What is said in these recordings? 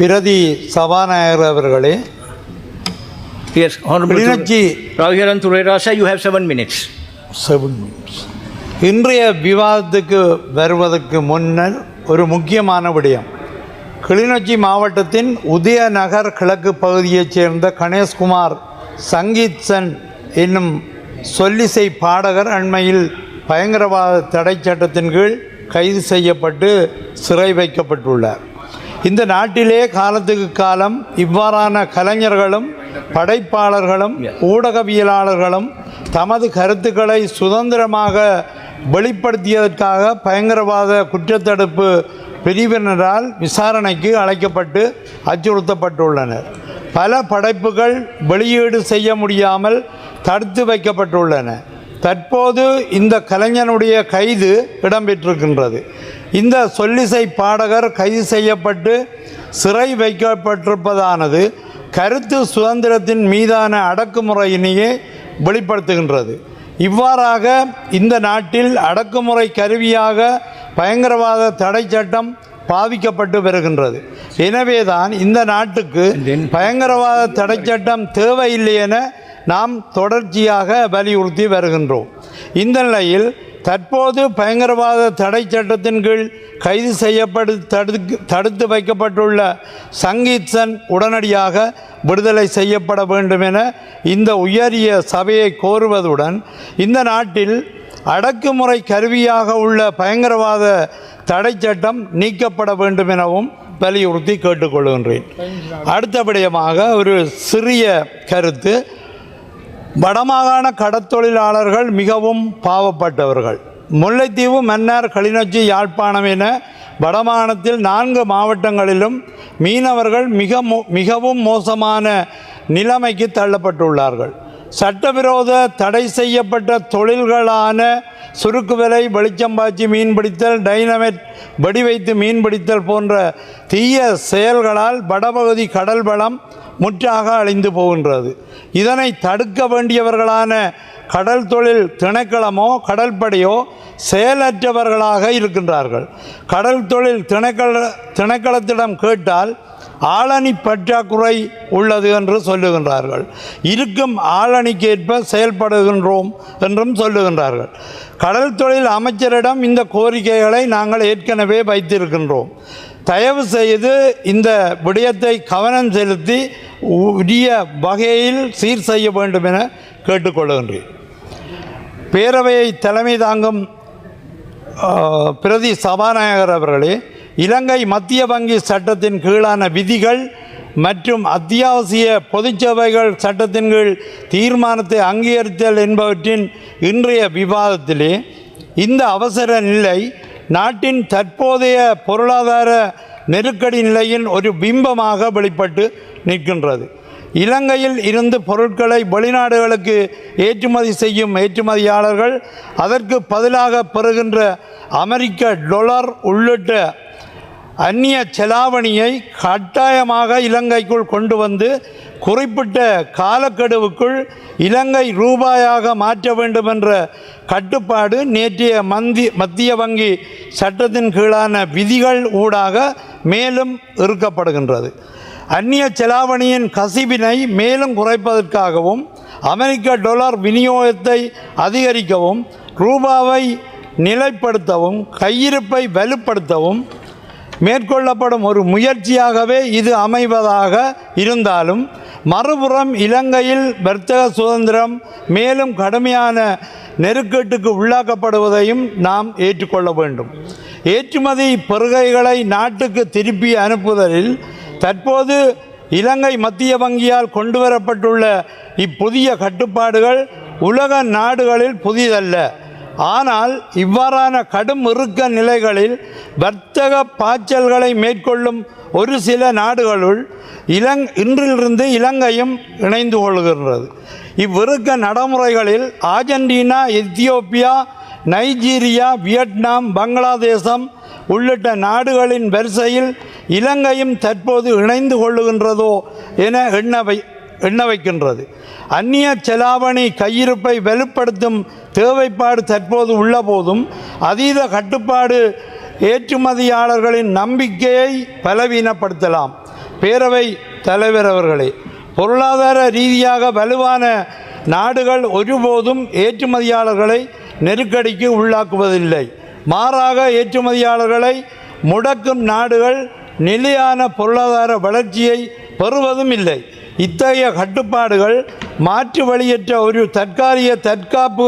பிரதி சபாநாயகர் அவர்களே, Yes, Honorable Kilinochchi Raviharan Thurerasa, you have 7 minutes. 7 minutes. இன்றைய விவாதத்துக்கு வருவதற்கு முன்னர் ஒரு முக்கியமான விடயம். கிளிநொச்சி மாவட்டத்தின் உதயநகர் கிழக்கு பகுதியைச் சேர்ந்த கணேஷ்குமார் சங்கீத்சன் என்னும் சொல்லிசை பாடகர் அண்மையில் பயங்கரவாத தடை சட்டத்தின் கீழ் கைது செய்யப்பட்டு சிறை வைக்கப்பட்டுள்ளார். இந்த நாட்டிலே காலத்துக்கு காலம் இவ்வாறான கலைஞர்களும் படைப்பாளர்களும் ஊடகவியலாளர்களும் தமது கருத்துக்களை சுதந்திரமாக வெளிப்படுத்தியதற்காக பயங்கரவாத குற்றத்தடுப்பு பிரிவினரால் விசாரணைக்கு அழைக்கப்பட்டு அச்சுறுத்தப்பட்டுள்ளனர். பல படைப்புகள் வெளியீடு செய்ய முடியாமல் தடுத்து வைக்கப்பட்டுள்ளன. தற்போது இந்த கலைஞனுடைய கைது இடம்பெற்றிருக்கின்றது. இந்த சொல்லிசை பாடகர் கைது செய்யப்பட்டு சிறை வைக்கப்பட்டிருப்பதானது கருத்து சுதந்திரத்தின் மீதான அடக்குமுறையினையே வெளிப்படுத்துகின்றது. இவ்வாறாக இந்த நாட்டில் அடக்குமுறை கருவியாக பயங்கரவாத தடை சட்டம் பாவிக்கப்பட்டு வருகின்றது. எனவேதான் இந்த நாட்டுக்கு பயங்கரவாத தடை சட்டம் தேவையில்லை என நாம் தொடர்ச்சியாக வலியுறுத்தி வருகின்றோம். இந்த நிலையில் தற்போது பயங்கரவாத தடை சட்டத்தின் கீழ் கைது தடுத்து வைக்கப்பட்டுள்ள சங்கீத்சன் உடனடியாக விடுதலை செய்யப்பட வேண்டும் என இந்த உயரிய சபையை கோருவதுடன் இந்த நாட்டில் அடக்குமுறை கருவியாக உள்ள பயங்கரவாத தடை சட்டம் நீக்கப்பட வேண்டும் எனவும் வலியுறுத்தி கேட்டுக்கொள்கின்றேன். அடுத்தபடியாக ஒரு சிறிய கருத்து. வடமாகாண கடற்தொழிலாளர்கள் மிகவும் பாவப்பட்டவர்கள். முல்லைத்தீவு, மன்னார், கிளிநொச்சி, யாழ்ப்பாணம் என வடமாகாணத்தில் 4 மாவட்டங்களிலும் மீனவர்கள் மிகவும் மோசமான நிலைமைக்கு தள்ளப்பட்டுள்ளார்கள். சட்டவிரோத தடை செய்யப்பட்ட தொழில்களான சுருக்கு வலை, வெளிச்சம்பாய்ச்சி மீன்பிடித்தல், டைனமைட் வெடிவைத்து மீன்பிடித்தல் போன்ற தீய செயல்களால் வடபகுதி கடல் வளம் முற்றாக அழிந்து போகின்றது. இதனை தடுக்க வேண்டியவர்களான கடல் தொழில் திணைக்களமோ கடற்படையோ செயலற்றவர்களாக இருக்கின்றார்கள். கடல் தொழில் திணைக்களத்திடம் கேட்டால் ஆளணி பற்றாக்குறை உள்ளது என்று சொல்லுகின்றார்கள். இருக்கும் ஆளணிக்கேற்ப செயல்படுகின்றோம் என்றும் சொல்லுகின்றார்கள். கடல் தொழில் அமைச்சரிடம் இந்த கோரிக்கைகளை நாங்கள் ஏற்கனவே வைத்திருக்கின்றோம். தயவு செய்து இந்த விடயத்தை கவனம் செலுத்தி உரிய வகையில் சீர் செய்ய வேண்டும் என கேட்டுக்கொள்கின்றேன். பேரவையை தலைமை தாங்கும் பிரதி சபாநாயகர் அவர்களே, இலங்கை மத்திய வங்கி சட்டத்தின் கீழான விதிகள் மற்றும் அத்தியாவசிய பொதுச்சேவைகள் சட்டத்தின் கீழ் தீர்மானத்தை அங்கீகரித்தல் என்பவற்றின் இன்றைய விவாதத்திலே இந்த அவசர நிலை நாட்டின் தற்போதைய பொருளாதார நெருக்கடி நிலையின் ஒரு பிம்பமாக வெளிப்பட்டு நிற்கின்றது. இலங்கையில் இருந்து பொருட்களை வெளிநாடுகளுக்கு ஏற்றுமதி செய்யும் ஏற்றுமதியாளர்கள் அதற்கு பதிலாக பெறுகின்ற அமெரிக்க டாலர் உள்ளிட்ட அந்நிய செலாவணியை கட்டாயமாக இலங்கைக்குள் கொண்டு வந்து குறிப்பிட்ட காலக்கெடுவுக்குள் இலங்கை ரூபாயாக மாற்ற வேண்டும் என்ற கட்டுப்பாடு நேற்றைய மத்திய வங்கி சட்டத்தின் கீழான விதிகள் ஊடாக மேலும் இருக்கப்படுகின்றது. அந்நிய செலாவணியின் கசிவினை மேலும் குறைப்பதற்காகவும் அமெரிக்க டாலர் விநியோகத்தை அதிகரிக்கவும் ரூபாவை நிலைப்படுத்தவும் கையிருப்பை வலுப்படுத்தவும் மேற்கொள்ளப்படும் ஒரு முயற்சியாகவே இது அமைவதாக இருந்தாலும் மறுபுறம் இலங்கையில் வர்த்தக சுதந்திரம் மேலும் கடுமையான நெருக்கட்டுக்கு உள்ளாக்கப்படுவதையும் நாம் ஏற்றுக்கொள்ள வேண்டும். ஏற்றுமதி பெறுகைகளை நாட்டுக்கு திருப்பி அனுப்புதலில் தற்போது இலங்கை மத்திய வங்கியால் கொண்டுவரப்பட்டுள்ள இப்புதிய கட்டுப்பாடுகள் உலக நாடுகளில் புதிதல்ல. ஆனால் இவ்வாறான கடும் இறுக்க நிலைகளில் வர்த்தக பாய்ச்சல்களை மேற்கொள்ளும் ஒரு சில நாடுகளுள் இன்றிலிருந்து இலங்கையும் இணைந்து கொள்கின்றது. இவ்விறுக்க நடைமுறைகளில் ஆர்ஜென்டினா, எத்தியோப்பியா, நைஜீரியா, வியட்நாம், பங்களாதேசம் உள்ளிட்ட நாடுகளின் வரிசையில் இலங்கையும் தற்போது இணைந்து கொள்ளுகின்றதோ என எண்ண வைக்கின்றது. அந்நிய செலாவணி கையிருப்பை வலுப்படுத்தும் தேவைப்பாடு தற்போது உள்ள போதும் அதீத கட்டுப்பாடு ஏற்றுமதியாளர்களின் நம்பிக்கையை பலவீனப்படுத்தலாம். பேரவை தலைவர் அவர்களே, பொருளாதார ரீதியாக வலுவான நாடுகள் ஒருபோதும் ஏற்றுமதியாளர்களை நெருக்கடிக்கு உள்ளாக்குவதில்லை. மாறாக ஏற்றுமதியாளர்களை முடக்கும் நாடுகள் நிலையான பொருளாதார வளர்ச்சியை பெறுவதும் இல்லை. இத்தகைய கட்டுப்பாடுகள் மாற்று வழியற்ற ஒரு தற்காலிக தற்காப்பு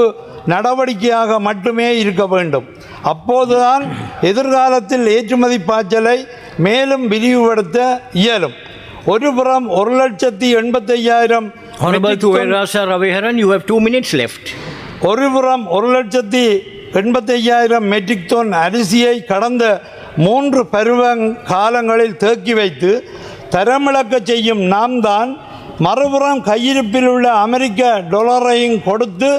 நடவடிக்கையாக மட்டுமே இருக்க வேண்டும். அப்போதுதான் எதிர்காலத்தில் ஏற்றுமதி பாய்ச்சலை மேலும் விரிவுபடுத்த இயலும். ஒருபுறம் 1,85,000 Honorable Thuwairasa Raviharan, you have 2 minutes left. ஒருபுறம் 1,85,000 மெட்ரிக் டன் அரிசியை கடந்த 3 பருவ காலங்களில் தேக்கி வைத்து தரமிழக்க செய்யும் நாம் தான் மறுபுறம் கையிருப்பில் உள்ள அமெரிக்க டாலரையும் கொடுத்து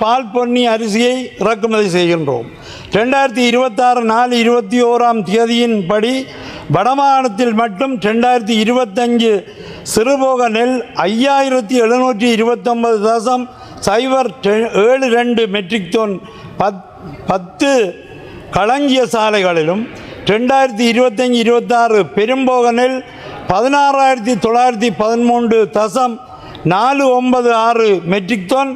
பால் பொன்னி அரிசியை இறக்குமதி செய்கின்றோம். 2026 படி வடமாகாணத்தில் மட்டும் 2025 சிறுபோக நெல் 5,729.072 மெட்ரிக் டன் 10 களஞ்சிய சாலைகளிலும் 2025-26 பெரும்போக நெல் 16,913.496 மெட்ரிக் டன்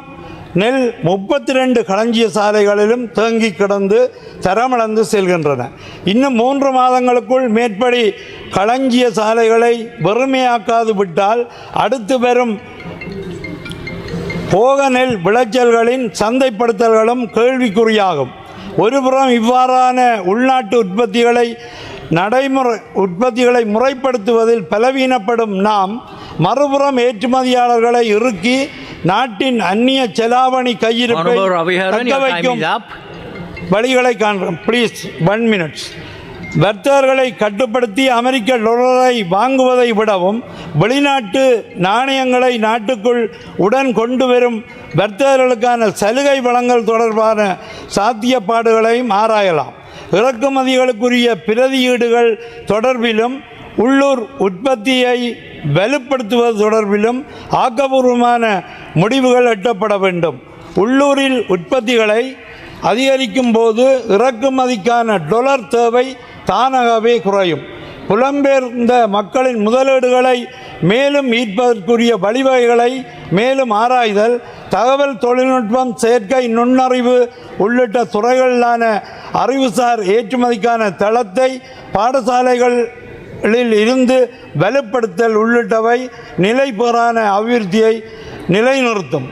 நெல் 32 களஞ்சிய சாலைகளிலும் தேங்கி கிடந்து தரமிழந்து செல்கின்றன. இன்னும் 3 மாதங்களுக்குள் மேற்படி களஞ்சிய சாலைகளை வெறுமையாக்காது விட்டால் அடுத்து வரும் போக நெல் விளைச்சல்களின் சந்தைப்படுத்தல்களும் கேள்விக்குறியாகும். ஒருபுறம் இவ்வாறான உள்நாட்டு உற்பத்திகளை முறைப்படுத்துவதில் பலவீனப்படும் நாம், மறுபுறம் ஏற்றுமதியாளர்களை இறுக்கி நாட்டின் அந்நிய செலாவணி கையிருப்பை தக்க வைக்கும் வழிகளை காண்கிறோம். Please 1 minute. வர்த்தகர்களை கட்டுப்படுத்தி அமெரிக்க டாலரை வாங்குவதை விடவும் வெளிநாட்டு நாணயங்களை நாட்டுக்குள் உடன் கொண்டு வரும் வர்த்தகர்களுக்கான சலுகை வழங்கல் தொடர்பான சாத்தியப்பாடுகளையும் ஆராயலாம். இறக்குமதிகளுக்குரிய பிரதியீடுகள் தொடர்பிலும் உள்ளூர் உற்பத்தியை வலுப்படுத்துவது தொடர்பிலும் ஆக்கப்பூர்வமான முடிவுகள் எட்டப்பட வேண்டும். உள்ளூரில் உற்பத்திகளை அதிகரிக்கும் போது இறக்குமதிக்கான டாலர் தேவை தானாகவே குறையும். புலம்பெயர்ந்த மக்களின் முதலீடுகளை மேலும் ஈர்ப்பதற்குரிய வழிவகைகளை மேலும் ஆராய்தல், தகவல் தொழில்நுட்பம், செயற்கை நுண்ணறிவு உள்ளிட்ட துறைகளிலான அறிவுசார் ஏற்றுமதிக்கான தளத்தை பாடசாலைகளில் இருந்து வலுப்படுத்தல் உள்ளிட்டவை நிலைபெறான அபிவிருத்தியை நிலைநிறுத்தும்.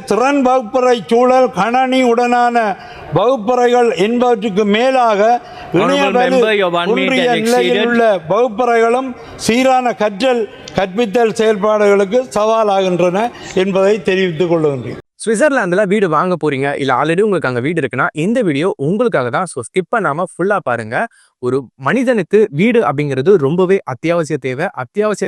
திறன் வகுப்பறை சூழல், கணனி உடனான வகுப்பறைகள் என்பவற்றுக்கு மேலாக இணைய நிலையில் உள்ள வகுப்பறைகளும் சீரான கற்பித்தல் செயல்பாடுகளுக்கு சவாலாகின்றன என்பதை தெரிவித்துக் கொள்கின்றேன். சுவிட்சர்லாந்தில் வீடு வாங்க போறீங்க, இல்லை ஆல்ரெடி உங்களுக்கு அங்கே வீடு இருக்குன்னா இந்த வீடியோ உங்களுக்காக தான். ஸோ ஸ்கிப் பண்ணாமல் ஃபுல்லாக பாருங்க. ஒரு மனிதனுக்கு வீடு அப்படிங்கிறது ரொம்பவே அத்தியாவசிய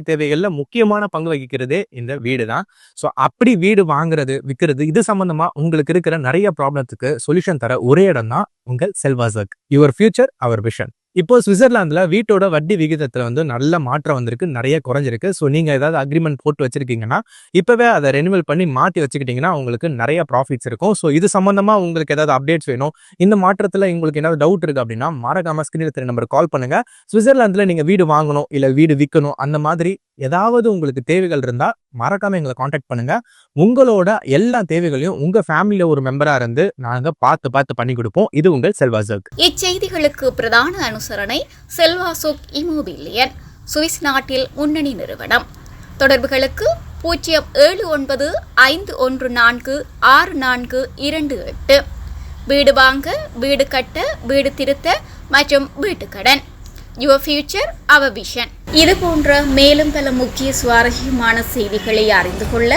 தேவைகளில் முக்கியமான பங்கு வகிக்கிறதே இந்த வீடு தான். ஸோ அப்படி வீடு வாங்குறது, விற்கிறது, இது சம்பந்தமா உங்களுக்கு இருக்கிற நிறைய ப்ராப்ளத்துக்கு சொல்யூஷன் தர ஒரே இடம் தான் உங்கள் செல்வாசக். Your future our vision. இப்போ சுவிட்சர்லாந்துல வீட்டோட வட்டி விகிதத்துல நல்ல மாற்றம் வந்திருக்கு, நிறைய குறைஞ்சிருக்கு. ஸோ நீங்க ஏதாவது அக்ரிமெண்ட் போட்டு வச்சிருக்கீங்கன்னா இப்பவே அதை ரெனிவல் பண்ணி மாற்றி வச்சுக்கிட்டீங்கன்னா உங்களுக்கு நிறைய ப்ராஃபிட்ஸ் இருக்கும். ஸோ இது சம்பந்தமா உங்களுக்கு ஏதாவது அப்டேட்ஸ் வேணும், இந்த மாற்றத்துல உங்களுக்கு ஏதாவது டவுட் இருக்கு அப்படின்னா மறக்காம ஸ்கிரீன்ல தெரிய நம்பர் கால் பண்ணுங்க. சுவிட்சர்லாந்துல நீங்க வீடு வாங்கணும், இல்ல வீடு விற்கணும், அந்த மாதிரி ஏதாவது உங்களுக்கு தேவைகள் இருந்தா மறக்காம எங்களை காண்டாக்ட் பண்ணுங்க. உங்களோட எல்லா தேவைகளையும் உங்க ஃபேமிலியில ஒரு மெம்பரா இருந்து நாங்க பார்த்து பண்ணி கொடுப்போம். இது உங்கள் செல்வாசோக். இச்செய்திகளுக்கு பிரதான அனுசரணை செல்வாசோக் இமோபிலியன், சுவிஸ் நாட்டில் முன்னணி நிறுவனம். தொடர்புகளுக்கு 07951464428. வீடு வாங்க, வீடு கட்ட, வீடு திருத்த மற்றும் வீட்டுக்கடன். Your future our vision. இது போன்ற மேலும் பல முக்கிய சுவாரஸ்யமான செய்திகளை அறிந்து கொள்ள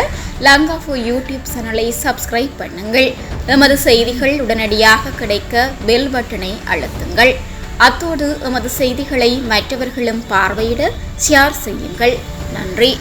லங்காஃபோ யூடியூப் சேனலை சப்ஸ்கிரைப் பண்ணுங்கள். எமது செய்திகள் உடனடியாக கிடைக்க பெல் பட்டனை அழுத்துங்கள். அத்தோடு எமது செய்திகளை மற்றவர்களும் பார்வையிட ஷேர் செய்யுங்கள். நன்றி.